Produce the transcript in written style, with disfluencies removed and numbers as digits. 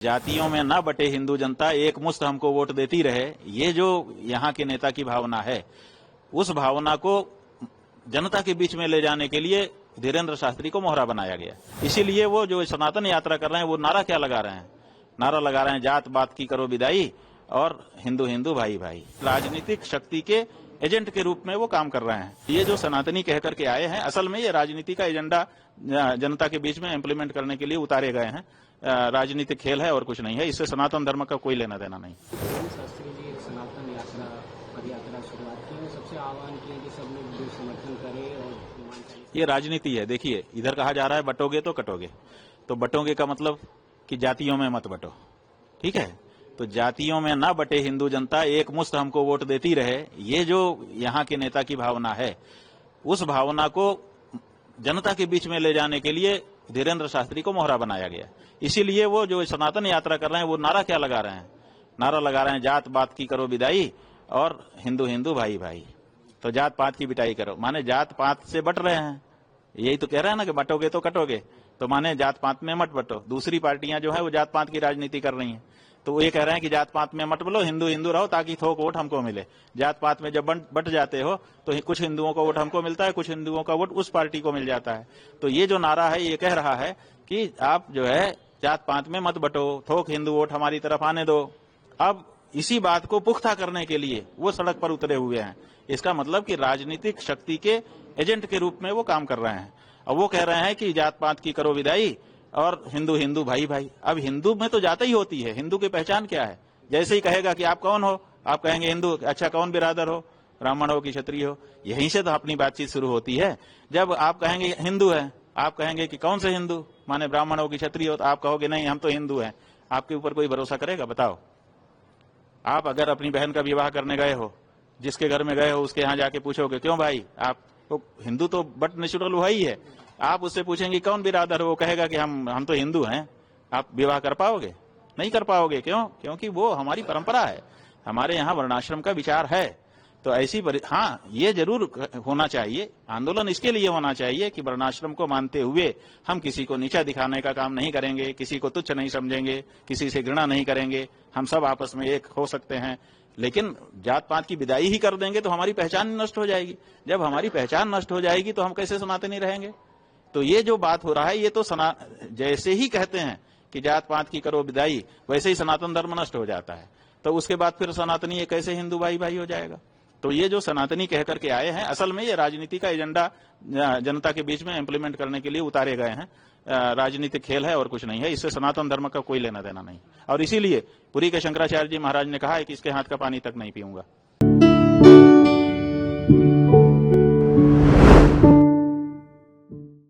जातियों में न बटे हिंदू जनता एक मुश्त हमको वोट देती रहे, ये जो यहाँ के नेता की भावना है, उस भावना को जनता के बीच में ले जाने के लिए धीरेन्द्र शास्त्री को मोहरा बनाया गया। इसीलिए वो जो सनातन यात्रा कर रहे हैं, वो नारा क्या लगा रहे हैं? नारा लगा रहे हैं जात पात की करो विदाई और हिंदू हिंदू भाई भाई। राजनीतिक शक्ति के एजेंट के रूप में वो काम कर रहे हैं। ये जो सनातनी कह करके आए हैं, असल में ये राजनीति का एजेंडा जनता के बीच में इम्प्लीमेंट करने के लिए उतारे गए हैं। राजनीतिक खेल है और कुछ नहीं है। इससे सनातन धर्म का कोई लेना देना नहीं। शास्त्री जी एक सनातन यात्रा पद यात्रा शुरुआत की है, सबसे आह्वान किया कि सब लोग समर्थन करें और ये राजनीति है। देखिए, इधर कहा जा रहा है बटोगे तो कटोगे, तो बटोगे का मतलब कि जातियों में मत बटो, ठीक है? तो जातियों में न बटे हिंदू जनता एक मुश्त हमको वोट देती रहे, ये जो यहाँ के नेता की भावना है, उस भावना को जनता के बीच में ले जाने के लिए धीरेन्द्र शास्त्री को मोहरा बनाया गया। इसीलिए वो जो सनातन यात्रा कर रहे हैं, वो नारा क्या लगा रहे हैं? नारा लगा रहे हैं जात पात की करो विदाई और हिंदू हिंदू भाई भाई। तो जात पात की बिटाई करो, माने जात पात से बट रहे हैं। यही तो कह रहे हैं ना कि बटोगे तो कटोगे, तो माने जात पात में मत बटो। दूसरी पार्टियां जो है वो जात पात की राजनीति कर रही हैं, तो वो ये कह रहे हैं कि जात पात में मत बोलो, हिंदू हिंदू रहो ताकि थोक वोट हमको मिले। जात पात में जब बट जाते हो तो कुछ हिंदुओं का वोट हमको मिलता है, कुछ हिंदुओं का वोट उस पार्टी को मिल जाता है। तो ये जो नारा है, ये कह रहा है कि आप जो है जात पात में मत बटो, थोक हिंदू वोट हमारी तरफ आने दो। अब इसी बात को पुख्ता करने के लिए वो सड़क पर उतरे हुए हैं। इसका मतलब कि राजनीतिक शक्ति के एजेंट के रूप में वो काम कर रहे हैं। और वो कह रहे हैं कि जात पात की करो विदाई और हिंदू हिंदू भाई भाई। अब हिंदू में तो जाति ही होती है, हिंदू की पहचान क्या है? जैसे ही कहेगा कि आप कौन हो, आप कहेंगे हिंदू। अच्छा, कौन बिरादर हो? ब्राह्मण हो कि क्षत्रिय हो? यहीं से तो अपनी बातचीत शुरू होती है। जब आप कहेंगे हिंदू है, आप कहेंगे कि कौन से हिंदू, माने ब्राह्मण हो कि क्षत्रिय हो, तो आप कहोगे नहीं हम तो हिंदू हैं। आपके ऊपर कोई भरोसा करेगा? बताओ। आप अगर अपनी बहन का विवाह करने गए हो, जिसके घर में गए हो उसके यहाँ जाके पूछोगे क्यों भाई, आप तो हिंदू तो बट नेचुरल वही है। आप उससे पूछेंगे कौन बिरादर हो, वो कहेगा कि हम तो हिंदू हैं। आप विवाह कर पाओगे? नहीं कर पाओगे। क्यों? क्योंकि वो हमारी परंपरा है, हमारे यहाँ वर्णाश्रम का विचार है। तो ऐसी हाँ, ये जरूर होना चाहिए, आंदोलन इसके लिए होना चाहिए कि वर्णाश्रम को मानते हुए हम किसी को नीचा दिखाने का काम नहीं करेंगे, किसी को तुच्छ नहीं समझेंगे, किसी से घृणा नहीं करेंगे। हम सब आपस में एक हो सकते हैं, लेकिन जात पात की विदाई ही कर देंगे तो हमारी पहचान नष्ट हो जाएगी। जब हमारी पहचान नष्ट हो जाएगी तो हम कैसे सनातनी रहेंगे? तो ये जो बात हो रहा है, ये तो जैसे ही कहते हैं कि जात पात की करो विदाई, वैसे ही सनातन धर्म नष्ट हो जाता है। तो उसके बाद फिर सनातनी ये कैसे हिंदू भाई भाई हो जाएगा? तो ये जो सनातनी कह करके आए हैं, असल में ये राजनीति का एजेंडा जनता के बीच में इम्प्लीमेंट करने के लिए उतारे गए हैं। राजनीतिक खेल है और कुछ नहीं है। इससे सनातन धर्म का कोई लेना देना नहीं। और इसीलिए पुरी के शंकराचार्य जी महाराज ने कहा है कि इसके हाथ का पानी तक नहीं पीऊंगा।